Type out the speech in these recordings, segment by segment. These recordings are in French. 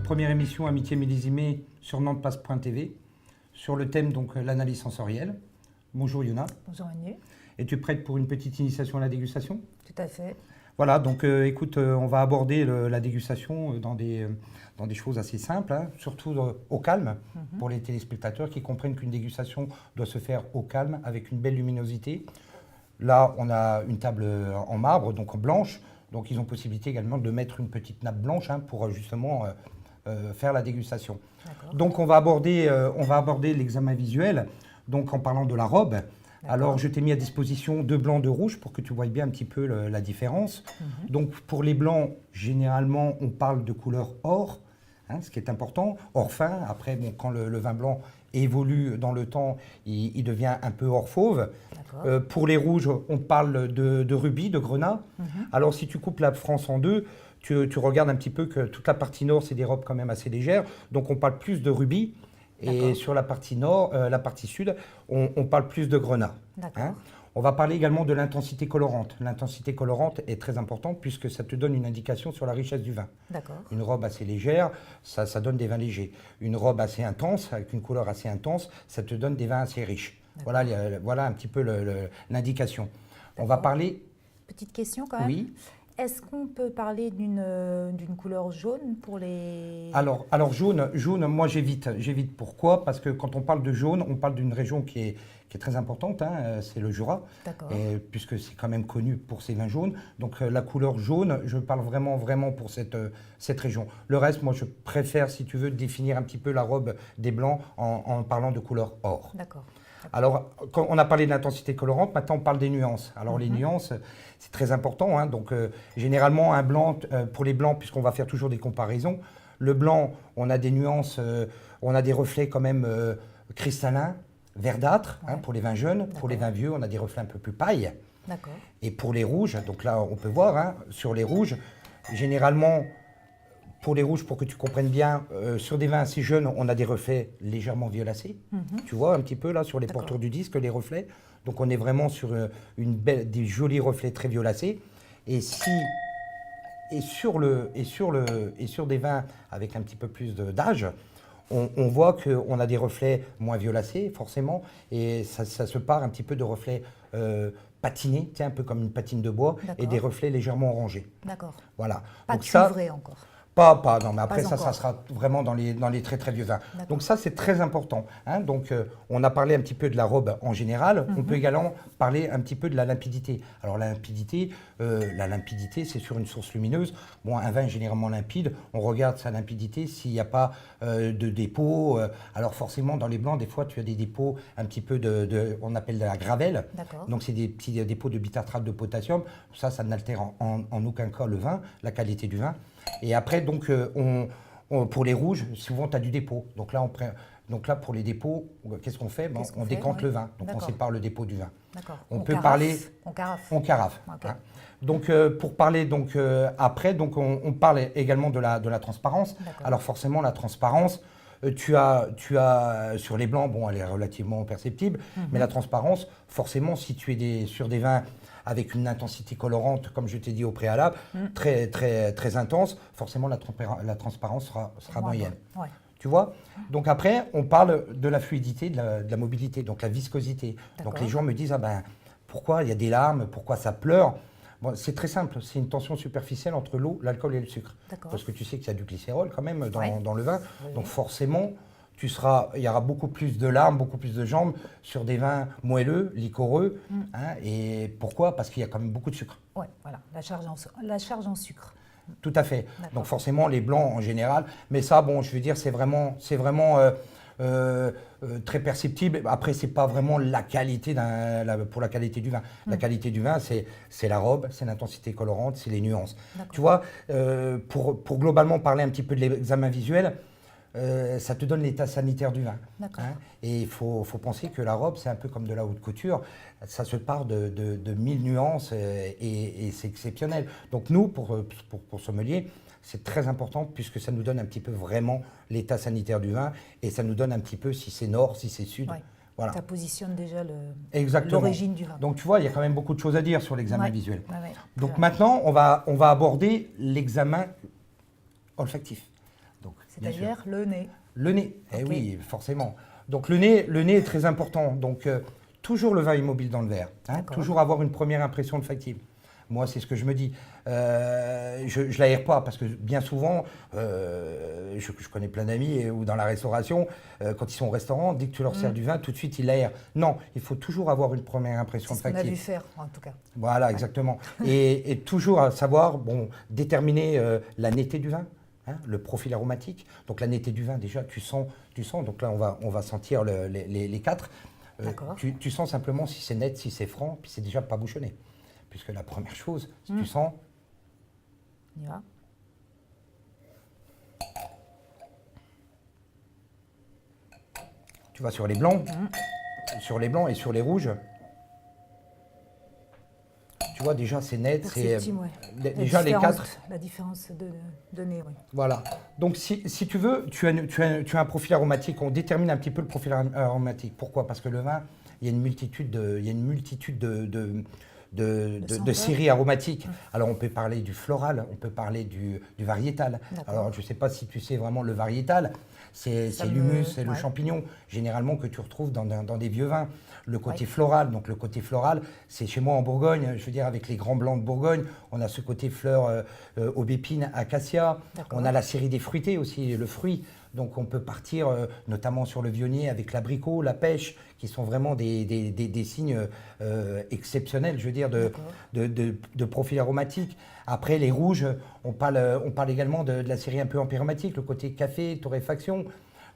première émission Amitié millésimée sur nantespace.tv sur le thème donc l'analyse sensorielle. Bonjour Yuna. Bonjour Manu. Es-tu prête pour une petite initiation à la dégustation? Tout à fait. Voilà, donc écoute, on va aborder la dégustation dans des choses assez simples, hein, surtout au calme, pour les téléspectateurs qui comprennent qu'une dégustation doit se faire au calme, avec une belle luminosité. Là, on a une table en marbre, donc blanche, donc ils ont possibilité également de mettre une petite nappe blanche hein, pour justement faire la dégustation. Donc on va aborder l'examen visuel, donc en parlant de la robe. Alors, je t'ai mis à disposition 2 blancs, 2 rouges pour que tu voies bien un petit peu la différence. Donc, pour les blancs, généralement, on parle de couleur or, hein, ce qui est important, or fin. Après, bon, quand le vin blanc évolue dans le temps, il devient un peu or fauve. Pour les rouges, on parle de rubis, de grenat. Alors, si tu coupes la France en deux, tu regardes un petit peu que toute la partie nord, c'est des robes quand même assez légères. Donc, on parle plus de rubis. Et sur la partie nord, la partie sud, on parle plus de grenat. Hein. On va parler également de l'intensité colorante. L'intensité colorante est très importante puisque ça te donne une indication sur la richesse du vin. Une robe assez légère, ça donne des vins légers. Une robe assez intense, avec une couleur assez intense, ça te donne des vins assez riches. Voilà un petit peu l'indication. On va parler... Petite question quand même. Oui. Est-ce qu'on peut parler d'une couleur jaune pour les... Alors jaune, moi j'évite. Pourquoi? Parce que quand on parle de jaune, on parle d'une région qui est très importante, hein, c'est le Jura, puisque c'est quand même connu pour ses vins jaunes. Donc la couleur jaune, je parle vraiment pour cette région. Le reste, moi je préfère, si tu veux, définir un petit peu la robe des Blancs en parlant de couleur or. Alors, quand on a parlé de l'intensité colorante, maintenant on parle des nuances. Alors les nuances, c'est très important. Hein, donc généralement, un blanc, pour les blancs, puisqu'on va faire toujours des comparaisons, le blanc, on a des nuances, on a des reflets quand même cristallins, verdâtres, hein, pour les vins jeunes. Pour les vins vieux, on a des reflets un peu plus paille. Et pour les rouges, donc là on peut voir, hein, sur les rouges, généralement, pour les rouges, pour que tu comprennes bien, sur des vins assez jeunes, on a des reflets légèrement violacés. Tu vois un petit peu là sur les porteurs du disque, les reflets. Donc on est vraiment sur des jolis reflets très violacés. Et sur des vins avec un petit peu plus d'âge, on voit qu'on a des reflets moins violacés forcément, et ça se part un petit peu de reflets patinés, un peu comme une patine de bois, et des reflets légèrement orangés. Voilà. Pas cuivré encore. Non, mais après ça sera vraiment dans les très vieux vins. Donc ça, c'est très important. Hein. Donc on a parlé un petit peu de la robe en général. On peut également parler un petit peu de la limpidité. Alors la limpidité, c'est sur une source lumineuse. Bon, un vin est généralement limpide. On regarde sa limpidité s'il n'y a pas de dépôt. Alors forcément, dans les blancs, des fois, tu as des dépôts un petit peu on appelle de la gravelle. Donc c'est des petits dépôts de bitartrate de potassium. Ça n'altère en aucun cas le vin, la qualité du vin. Et après, donc, pour les rouges, souvent, tu as du dépôt. Donc là, pour les dépôts, qu'est-ce qu'on fait? On décante le vin. Donc, on sépare le dépôt du vin. On peut parler... On carafe. Hein. Donc, pour parler, après, on parle également de la transparence. Alors, forcément, la transparence, tu as sur les blancs, bon, elle est relativement perceptible, mais la transparence, forcément, si tu es sur des vins avec une intensité colorante, comme je t'ai dit au préalable, très intense, forcément la transparence sera moyenne. Tu vois? Donc après, on parle de la fluidité, de la mobilité, donc la viscosité. Donc les gens me disent, pourquoi il y a des larmes, pourquoi ça pleure? Bon, c'est très simple, c'est une tension superficielle entre l'eau, l'alcool et le sucre. Parce que tu sais qu'il y a du glycérol quand même dans le vin, donc forcément, il y aura beaucoup plus de larmes, beaucoup plus de jambes sur des vins moelleux, liquoreux. Hein, et pourquoi? Parce qu'il y a quand même beaucoup de sucre. Oui, voilà, la charge en sucre. Tout à fait. Donc forcément, les blancs en général. Mais ça, bon, je veux dire, c'est vraiment très perceptible. Après, c'est pas vraiment la qualité pour la qualité du vin. La qualité du vin, c'est la robe, c'est l'intensité colorante, c'est les nuances. Tu vois, pour globalement parler un petit peu de l'examen visuel, ça te donne l'état sanitaire du vin. Hein, et il faut penser que la robe, c'est un peu comme de la haute couture. Ça se part de 1000 nuances et c'est exceptionnel. Donc nous, pour sommelier, c'est très important puisque ça nous donne un petit peu vraiment l'état sanitaire du vin et ça nous donne un petit peu si c'est nord, si c'est sud. Voilà. Ça positionne déjà l'origine du vin. Donc tu vois, il y a quand même beaucoup de choses à dire sur l'examen visuel. Donc maintenant, on va aborder l'examen olfactif. Donc C'est-à-dire le nez. Le nez, eh oui, forcément. Donc le nez est très important. Donc toujours le vin immobile dans le verre. Hein, toujours avoir une première impression olfactive. Moi, c'est ce que je me dis. Je ne l'aère pas parce que bien souvent, je connais plein d'amis ou dans la restauration, quand ils sont au restaurant, dès que tu leur sers du vin, tout de suite, ils l'aèrent. Non, il faut toujours avoir une première impression olfactive. C'est ce qu'on a vu faire, en tout cas. Voilà, exactement. Et toujours savoir, déterminer la netteté du vin. Hein, le profil aromatique. Donc la netteté du vin, déjà, tu sens. Donc là, on va sentir les quatre. Tu sens simplement si c'est net, si c'est franc, puis c'est déjà pas bouchonné. Puisque la première chose, si tu sens... On y va. Tu vas sur les blancs, et sur les rouges. Tu vois, déjà, c'est net. C'est déjà les quatre. La différence de nez, oui. Voilà. Donc, si tu veux, tu as un profil aromatique. On détermine un petit peu le profil aromatique. Pourquoi? Parce que le vin, il y a une multitude de séries aromatiques. Alors, on peut parler du floral, on peut parler du variétal. Alors, je ne sais pas si tu sais vraiment le variétal. C'est l'humus, c'est le champignon, généralement, que tu retrouves dans des vieux vins. Le côté floral, donc le côté floral, c'est chez moi en Bourgogne, je veux dire avec les grands blancs de Bourgogne, on a ce côté fleurs aubépine, acacia, on a la série des fruités aussi, le fruit. Donc on peut partir notamment sur le vionnier avec l'abricot, la pêche, qui sont vraiment des signes exceptionnels, je veux dire, de profil aromatique. Après les rouges, on parle également de la série un peu empyromatique, le côté café, torréfaction,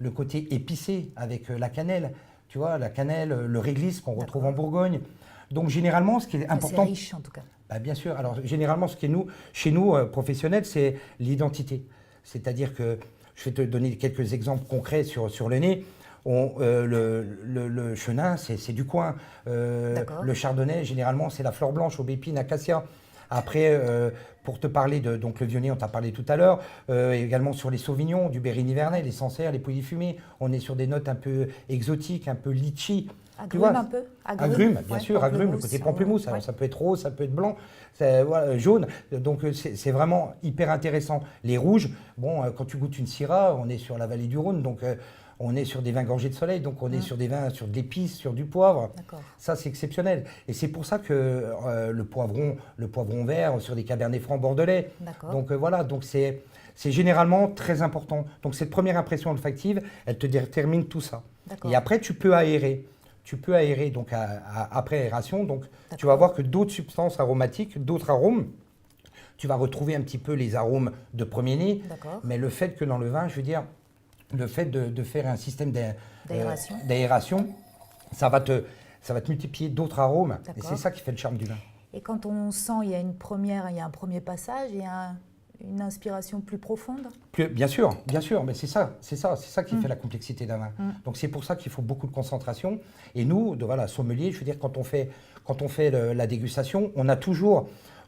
le côté épicé avec la cannelle. Tu vois, la cannelle, le réglisse qu'on retrouve en Bourgogne. Donc, généralement, ce qui est important... C'est riche, en tout cas. Bah, bien sûr. Alors, généralement, ce qui est chez nous, professionnels, c'est l'identité. C'est-à-dire que, je vais te donner quelques exemples concrets sur le nez. Le chenin, c'est du coin. Le chardonnay, généralement, c'est la fleur blanche, aubépine, acacia. Après, pour te parler donc le vionnier, on t'a parlé tout à l'heure, également sur les sauvignons, du Berry-Nivernais, les Sancerres, les Pouilly fumés, on est sur des notes un peu exotiques, un peu litchi. Agrumes un peu. Agrumes, bien sûr, agrumes, le côté pamplemousse. Alors ça peut être rose, ça peut être blanc, voilà, jaune. Donc c'est vraiment hyper intéressant. Les rouges, quand tu goûtes une Syrah, on est sur la vallée du Rhône, donc on est sur des vins gorgés de soleil, donc on est sur des vins, sur de l'épice, sur du poivre. Ça, c'est exceptionnel. Et c'est pour ça que le poivron vert sur des cabernets francs bordelais. Donc voilà, donc c'est généralement très important. Donc cette première impression olfactive, elle te détermine tout ça. Et après, tu peux aérer. Donc après aération, donc tu vas voir que d'autres substances aromatiques, d'autres arômes, tu vas retrouver un petit peu les arômes de premier nez. Mais le fait que dans le vin, je veux dire, le fait de faire un système d'aération, ça va te multiplier d'autres arômes. Et c'est ça qui fait le charme du vin. Et quand on sent, il y a un premier passage, il y a une inspiration plus profonde? Bien sûr, mais c'est ça qui fait la complexité d'un vin. Donc c'est pour ça qu'il faut beaucoup de concentration. Et nous, sommelier, je veux dire, quand on fait la dégustation,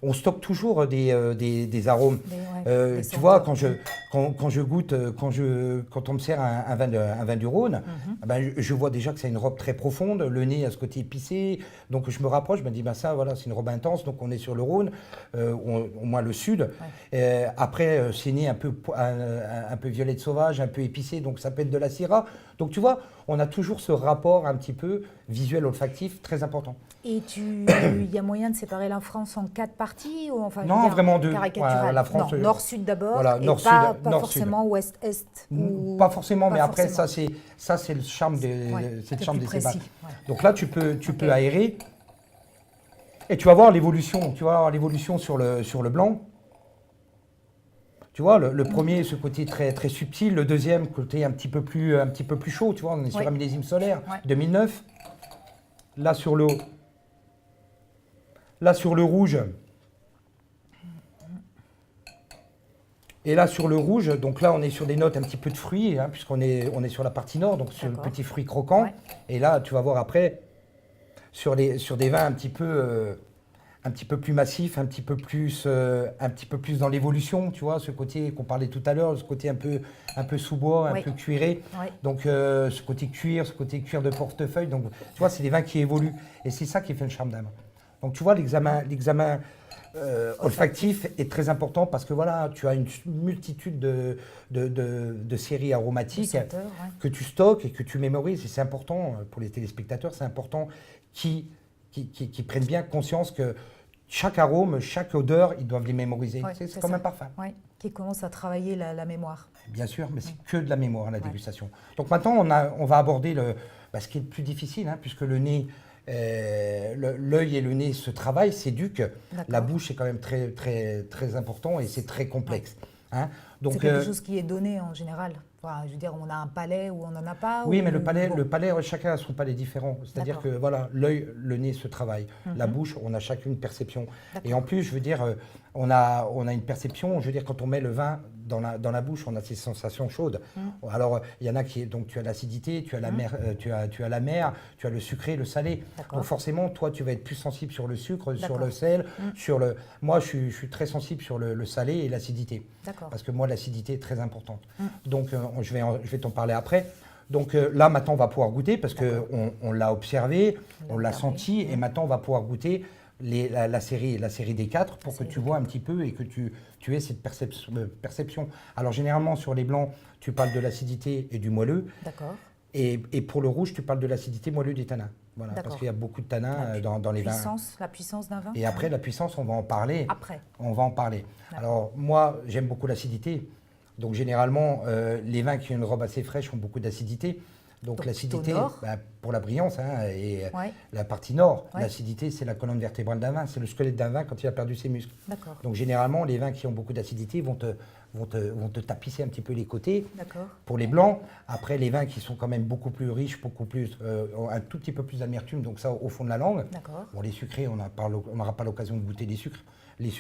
on stocke toujours des arômes. Tu vois, quand je goûte, quand on me sert un vin du Rhône, je vois déjà que c'est une robe très profonde, le nez a ce côté épicé, donc je me rapproche, je me dis, ça, voilà, c'est une robe intense, donc on est sur le Rhône, au moins le sud. Après, c'est nez un peu violette sauvage, un peu épicé, donc ça peut être de la Syrah. Donc tu vois, on a toujours ce rapport un petit peu visuel olfactif très important. Et il y a moyen de séparer la France en 4 parties ou enfin, non, vraiment 2. La France, nord-sud d'abord, voilà, et pas forcément ouest-est. Pas forcément, mais après ça c'est le charme des ébats. Donc là tu peux aérer et tu vas voir l'évolution. Tu vas voir l'évolution sur le blanc. Tu vois, le premier, ce côté très, très subtil. Le deuxième, côté un petit peu plus chaud. Tu vois, on est sur un millésime solaire, 2009. Là, sur le rouge. Et là, sur le rouge, donc là, on est sur des notes un petit peu de fruits, puisqu'on est sur la partie nord, donc sur le petit fruit croquant. Et là, tu vas voir après, sur des vins un petit peu plus massif, un petit peu plus dans l'évolution, tu vois, ce côté qu'on parlait tout à l'heure, ce côté un peu sous-bois, un peu cuiré. Donc ce côté cuir de portefeuille. Donc tu vois, c'est des vins qui évoluent et c'est ça qui fait le charme d'un vin. Donc tu vois, l'examen olfactif est très important parce que voilà, tu as une multitude de séries aromatiques que tu stockes et que tu mémorises. Et c'est important pour les téléspectateurs, c'est important qu'ils prennent bien conscience que chaque arôme, chaque odeur, ils doivent les mémoriser. C'est comme un parfum. Oui, qui commence à travailler la mémoire. Bien sûr, mais c'est que de la mémoire, la dégustation. Donc maintenant, on va aborder ce qui est le plus difficile, puisque le nez, l'œil et le nez se travaillent, s'éduquent. La bouche est quand même très, très, très important et c'est très complexe. Donc, c'est quelque chose qui est donné en général. Enfin, je veux dire, on a un palais ou on n'en a pas. Oui, mais le palais, chacun a son palais différent. C'est-à-dire que voilà, l'œil, le nez se travaillent. La bouche, on a chacune une perception. Et en plus, je veux dire, on a une perception. Je veux dire, quand on met le vin dans la bouche, on a ces sensations chaudes. Alors, il y en a donc tu as l'acidité, tu as la mer, tu as la mer, tu as le sucré, le salé. Donc forcément, toi, tu vas être plus sensible sur le sucre, sur le sel, sur le. Moi, je suis très sensible sur le salé et l'acidité. Parce que moi, l'acidité est très importante. Donc, je vais t'en parler après. Donc là, maintenant, on va pouvoir goûter parce qu'on l'a observé, on l'a senti, et maintenant, on va pouvoir goûter la série des 4 pour que tu vois un petit peu et que tu aies cette perception. Alors, généralement, sur les blancs, tu parles de l'acidité et du moelleux. Et pour le rouge, tu parles de l'acidité moelleux des tanins. Voilà, parce qu'il y a beaucoup de tanins dans les vins. La puissance d'un vin. Et après, la puissance, on va en parler. Après. On va en parler. Alors, moi, j'aime beaucoup l'acidité. Donc généralement, les vins qui ont une robe assez fraîche ont beaucoup d'acidité. Donc l'acidité, pour la brillance et la partie nord, l'acidité, c'est la colonne vertébrale d'un vin, c'est le squelette d'un vin quand il a perdu ses muscles. Donc généralement, les vins qui ont beaucoup d'acidité vont te tapisser un petit peu les côtés. Pour les blancs, après les vins qui sont quand même beaucoup plus riches, un tout petit peu plus d'amertume, donc ça au fond de la langue. Bon, les sucrés, on n'aura pas l'occasion de goûter les sucres. Les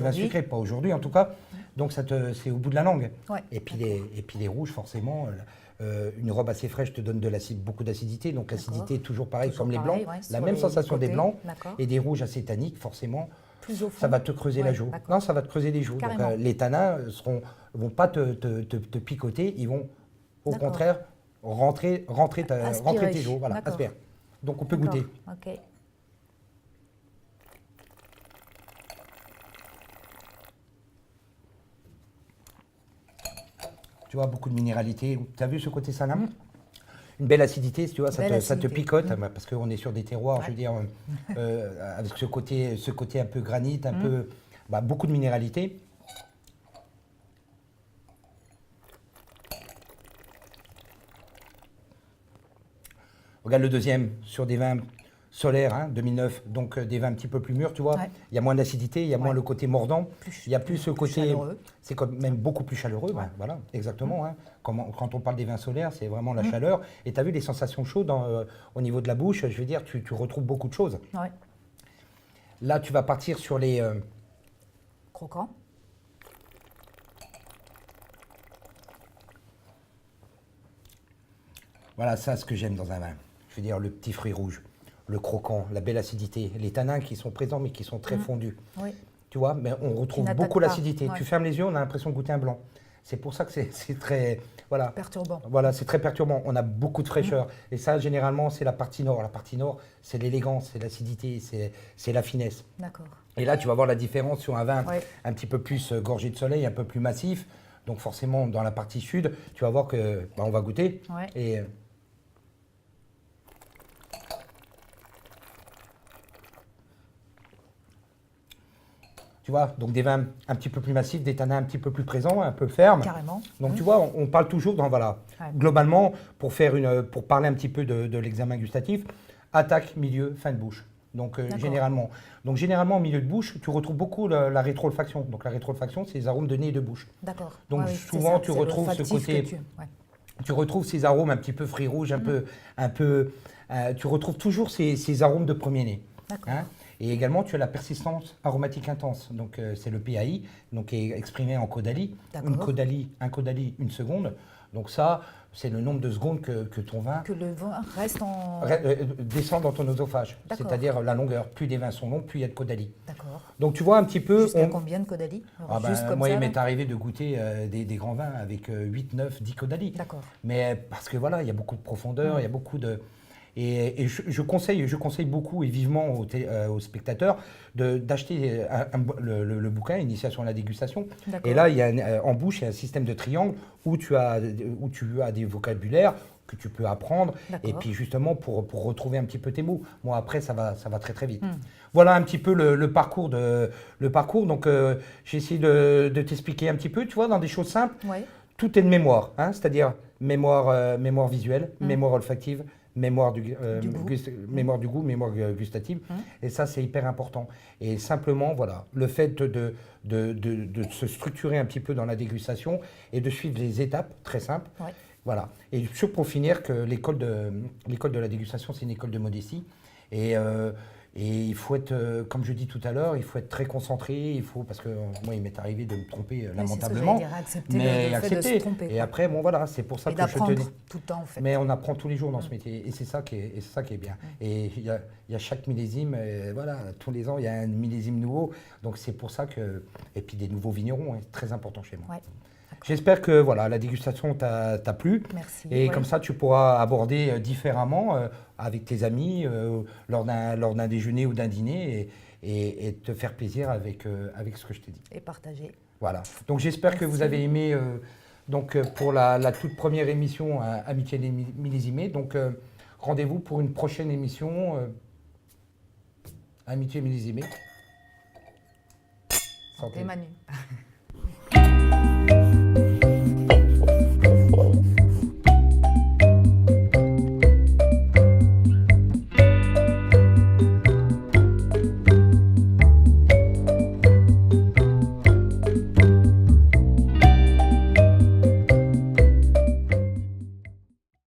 vins sucrés, pas aujourd'hui en tout cas. Donc c'est au bout de la langue. Et puis les rouges, forcément, une robe assez fraîche te donne beaucoup d'acidité. Donc l'acidité est toujours pareil comme les blancs. La même sensation des blancs et des rouges assez tanniques, forcément. Ça va te creuser la joue. Non, ça va te creuser les joues. Donc les tanins vont pas te picoter, ils vont au contraire rentrer tes joues. Voilà, aspire. Donc on peut goûter. Tu vois, beaucoup de minéralité. Tu as vu ce côté salin? Une belle acidité, tu vois, ça te picote, parce qu'on est sur des terroirs, je veux dire, avec ce côté un peu granit, un peu, beaucoup de minéralité. Regarde le deuxième, sur des vins solaires, 2009, donc des vins un petit peu plus mûrs, tu vois. Il y a moins d'acidité, il y a moins le côté mordant, il y a plus ce côté, c'est quand même beaucoup plus chaleureux, voilà, exactement. Quand on parle des vins solaires, c'est vraiment la chaleur. Et tu as vu les sensations chaudes au niveau de la bouche, je veux dire, tu retrouves beaucoup de choses. Là, tu vas partir sur les... croquants. Voilà, ça, ce que j'aime dans un vin. Je veux dire, le petit fruit rouge. Le croquant, la belle acidité, les tanins qui sont présents mais qui sont très fondus. Tu vois, mais on retrouve beaucoup l'acidité. Tu fermes les yeux, on a l'impression de goûter un blanc. C'est pour ça que c'est très... Voilà. Perturbant. Voilà, c'est très perturbant. On a beaucoup de fraîcheur. Et ça, généralement, c'est la partie nord. La partie nord, c'est l'élégance, c'est l'acidité, c'est la finesse. Et là, tu vas voir la différence sur un vin un petit peu plus gorgé de soleil, un peu plus massif. Donc forcément, dans la partie sud, tu vas voir que on va goûter. Et... Tu vois, donc des vins un petit peu plus massifs, des tanins un petit peu plus présents, un peu fermes. Carrément. Donc tu vois, on parle toujours dans, voilà, globalement, pour parler un petit peu de l'examen gustatif, attaque, milieu, fin de bouche. Donc généralement. Donc généralement, au milieu de bouche, tu retrouves beaucoup la rétro-olfaction. Donc la rétro-olfaction, c'est les arômes de nez et de bouche. Donc souvent, tu retrouves ce côté... Tu retrouves ces arômes un petit peu fruits rouges, tu retrouves toujours ces arômes de premier nez. Et également, tu as la persistance aromatique intense. Donc, c'est le PAI, donc qui est exprimé en caudalie. Un caudalie, une seconde. Donc ça, c'est le nombre de secondes que ton vin... Que le vin reste en... descend dans ton oesophage. C'est-à-dire la longueur. Plus des vins sont longs, plus il y a de caudalie. Donc, tu vois un petit peu... Jusqu'à combien de caudalie? Moi, il m'est arrivé de goûter des grands vins avec 8, 9, 10 caudalies. Mais parce que voilà, il y a beaucoup de profondeur, il y a beaucoup de... Et je conseille beaucoup et vivement aux spectateurs d'acheter le bouquin Initiation à la dégustation. Et là, en bouche, il y a un système de triangle où tu as des vocabulaires que tu peux apprendre, et puis justement pour retrouver un petit peu tes mots. Moi, après, ça va très très vite. Voilà un petit peu le parcours. Donc, j'ai essayé de t'expliquer un petit peu, tu vois, dans des choses simples. Ouais. Tout est de mémoire, hein, c'est-à-dire mémoire visuelle, mémoire olfactive, mémoire du goût, mémoire gustative. Et ça, c'est hyper important. Et simplement, voilà, le fait de se structurer un petit peu dans la dégustation et de suivre les étapes très simples. Ouais. Voilà. Et pour finir, que l'école de la dégustation, c'est une école de modestie. Et il faut être, comme je dis tout à l'heure, il faut être très concentré. Parce que moi, il m'est arrivé de me tromper lamentablement. Mais accepter le fait de se tromper. Et après, bon voilà, c'est pour ça que je te dis. Tout le temps, en fait. Mais on apprend tous les jours dans ce métier, et c'est ça qui est bien. Et il y a chaque millésime, voilà, tous les ans, il y a un millésime nouveau. Donc c'est pour ça que, et puis des nouveaux vignerons, c'est très important chez moi. Ouais. J'espère que voilà, la dégustation t'a plu. Merci. Et comme ça, tu pourras aborder différemment avec tes amis lors d'un déjeuner ou d'un dîner et te faire plaisir avec ce que je t'ai dit. Et partager. Voilà. Donc j'espère que vous avez aimé pour la toute première émission Amitié millésimée. Donc rendez-vous pour une prochaine émission Amitié millésimée. Santé Manu.